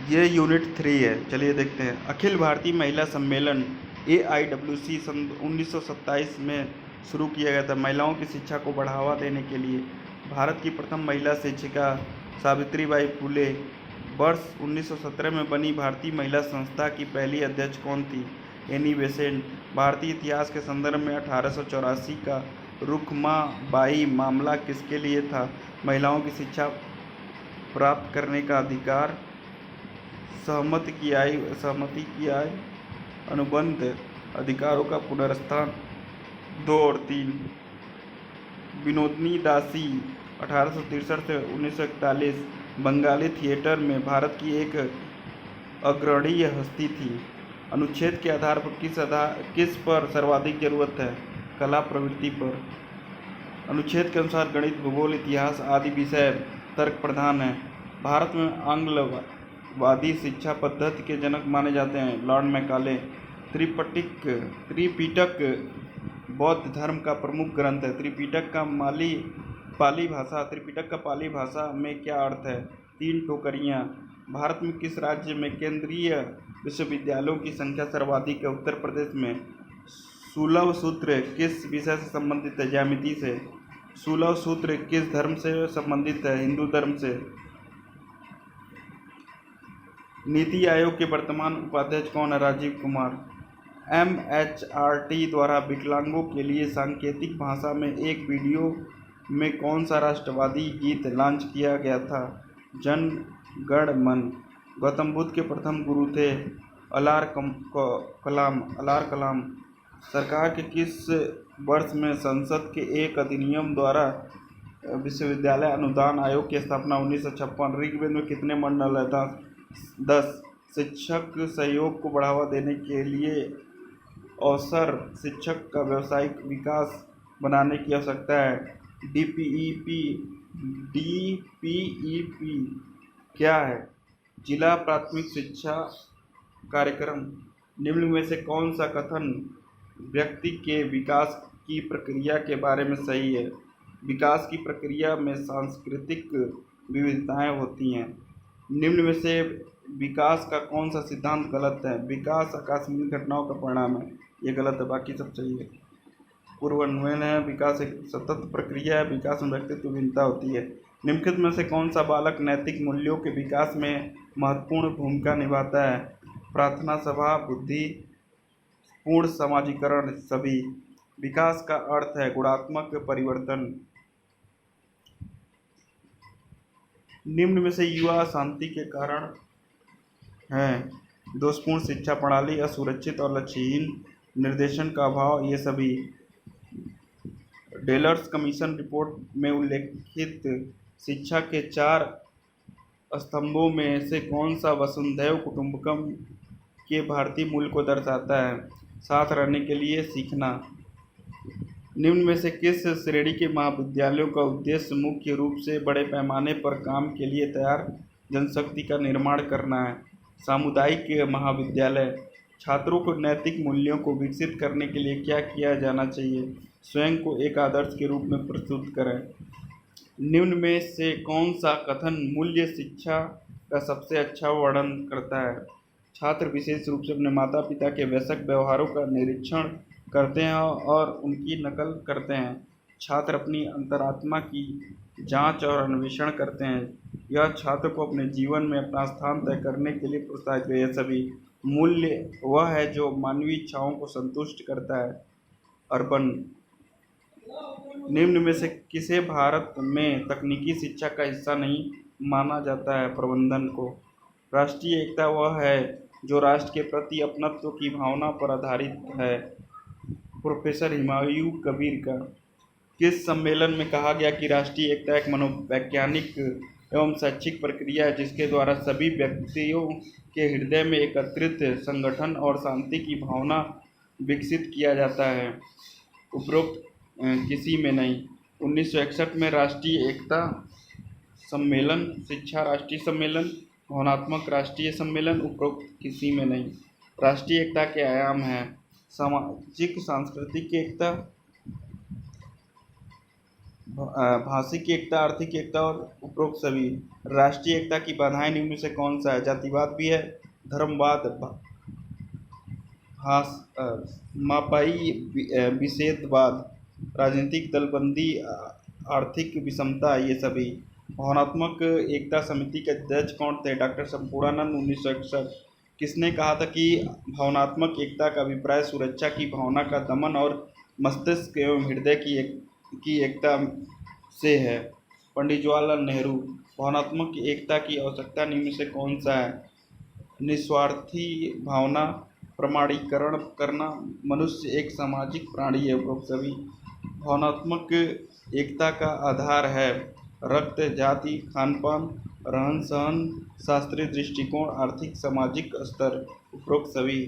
ये यूनिट 3 है। चलिए देखते हैं। अखिल भारतीय महिला सम्मेलन AIWC सन 1927 में शुरू किया गया था। महिलाओं की शिक्षा को बढ़ावा देने के लिए भारत की प्रथम महिला शिक्षिका सावित्रीबाई फुले। वर्ष 1917 में बनी भारतीय महिला संस्था की पहली अध्यक्ष कौन थी? Annie Besant. भारतीय इतिहास के संदर्भ में 1884 का रुक्माबाई मामला किसके लिए था? महिलाओं की शिक्षा प्राप्त करने का अधिकार, सहमति की आय, अनुबंध अधिकारों का पुनर्स्थान। 2 और 3। विनोदिनी दासी 1863 से 1941 बंगाली थिएटर में भारत की एक अग्रणी हस्ती थी। अनुच्छेद के आधार पर किस पर सर्वाधिक जरूरत है? कला प्रवृत्ति पर। अनुच्छेद के अनुसार गणित, भूगोल, इतिहास आदि विषय तर्क प्रधान है। भारत में आंग्लवादी शिक्षा पद्धति के जनक माने जाते हैं लॉर्ड मैकाले। त्रिपिटक बौद्ध धर्म का प्रमुख ग्रंथ है। त्रिपिटक का पाली भाषा में क्या अर्थ है? 3 टोकरियां। भारत में किस राज्य में केंद्रीय विश्वविद्यालयों की संख्या सर्वाधिक है? उत्तर प्रदेश में। सूलव सूत्र किस विषय से संबंधित है? ज्यामिति से। सूलव सूत्र किस धर्म से संबंधित है? हिंदू धर्म से। नीति आयोग के वर्तमान उपाध्यक्ष कौन है? राजीव कुमार। MHRD द्वारा विकलांगों के लिए सांकेतिक भाषा में एक वीडियो में कौन सा राष्ट्रवादी गीत लॉन्च किया गया था? जन गण मन। गौतम बुद्ध के प्रथम गुरु थे अलार कलाम। सरकार के किस वर्ष में संसद के एक अधिनियम द्वारा विश्वविद्यालय अनुदान आयोग की स्थापना? 1956। ऋग्वेद में कितने मंडल है? 10। शिक्षक सहयोग को बढ़ावा देने के लिए अवसर शिक्षक का व्यावसायिक विकास बनाने की आवश्यकता है। DPEP क्या है? जिला प्राथमिक शिक्षा कार्यक्रम। निम्न में से कौन सा कथन व्यक्ति के विकास की प्रक्रिया के बारे में सही है? विकास की प्रक्रिया में सांस्कृतिक विविधताएं होती हैं। निम्न में से विकास का कौन सा सिद्धांत गलत है? विकास आकस्मिक घटनाओं का परिणाम है। ये गलत है, बाकी सब सही है। पूर्वान्वयन है। विकास एक सतत प्रक्रिया है। विकास में व्यक्तित्व भिन्नता होती है। निम्नलिखित में से कौन सा बालक नैतिक मूल्यों के विकास में महत्वपूर्ण भूमिका निभाता है? प्रार्थना सभा, बुद्धि, पूर्ण समाजीकरण, सभी। विकास का अर्थ है गुणात्मक परिवर्तन। निम्न में से युवा शांति के कारण हैं? दोषपूर्ण शिक्षा प्रणाली, असुरक्षित और लक्ष्यहीन निर्देशन का अभाव, ये सभी। डेलर्स कमीशन रिपोर्ट में उल्लेखित शिक्षा के 4 स्तंभों में से कौन सा वसुधैव कुटुंबकम के भारतीय मूल को दर्शाता है? साथ रहने के लिए सीखना। निम्न में से किस श्रेणी के महाविद्यालयों का उद्देश्य मुख्य रूप से बड़े पैमाने पर काम के लिए तैयार जनशक्ति का निर्माण करना है? सामुदायिक महाविद्यालय। छात्रों को नैतिक मूल्यों को विकसित करने के लिए क्या किया जाना चाहिए? स्वयं को एक आदर्श के रूप में प्रस्तुत करें। निम्न में से कौन सा कथन मूल्य शिक्षा का सबसे अच्छा वर्णन करता है? छात्र विशेष रूप से अपने माता पिता के वयस्क व्यवहारों का निरीक्षण करते हैं और उनकी नकल करते हैं। छात्र अपनी अंतरात्मा की जांच और अन्वेषण करते हैं। यह छात्र को अपने जीवन में अपना स्थान तय करने के लिए प्रोत्साहित करते हैं। सभी। मूल्य वह है जो मानवीय इच्छाओं को संतुष्ट करता है। अर्बन। निम्न में से किसे भारत में तकनीकी शिक्षा का हिस्सा नहीं माना जाता है? प्रबंधन को। राष्ट्रीय एकता वह है जो राष्ट्र के प्रति अपनत्व की भावना पर आधारित है। प्रोफेसर हुमायूं कबीर का। किस सम्मेलन में कहा गया कि राष्ट्रीय एकता एक मनोवैज्ञानिक एवं शैक्षिक प्रक्रिया है जिसके द्वारा सभी व्यक्तियों के हृदय में एकत्रित संगठन और शांति की भावना विकसित किया जाता है? उपरोक्त किसी में नहीं। 1961 में राष्ट्रीय एकता सम्मेलन, शिक्षा राष्ट्रीय सम्मेलन, भावनात्मक राष्ट्रीय सम्मेलन, उपरोक्त किसी में नहीं। राष्ट्रीय एकता के आयाम हैं सामाजिक सांस्कृतिक एकता, भाषिक एकता, आर्थिक एकता और उपरोक्त सभी। राष्ट्रीय एकता की बाधाएं निम्न में से कौन सा है? जातिवाद भी है, धर्मवाद, भाष मापाई विषेदवाद, राजनीतिक दलबंदी, आर्थिक विषमता, ये सभी। भावनात्मक एकता समिति के अध्यक्ष कौन थे? डॉक्टर संपूर्णानंद, 1961। किसने कहा था कि भावनात्मक एकता का अभिप्राय सुरक्षा की भावना का दमन और मस्तिष्क एवं हृदय की एकता से है? पंडित जवाहरलाल नेहरू। भावनात्मक एकता की आवश्यकता निम्न में से कौन सा है? निस्वार्थी भावना, प्रमाणीकरण करना, मनुष्य एक सामाजिक प्राणी है, उपरोक्त सभी। भावनात्मक एकता का आधार है रक्त, जाति, खानपान, रहन सहन, शास्त्रीय दृष्टिकोण, आर्थिक सामाजिक स्तर, उपरोक्त सभी।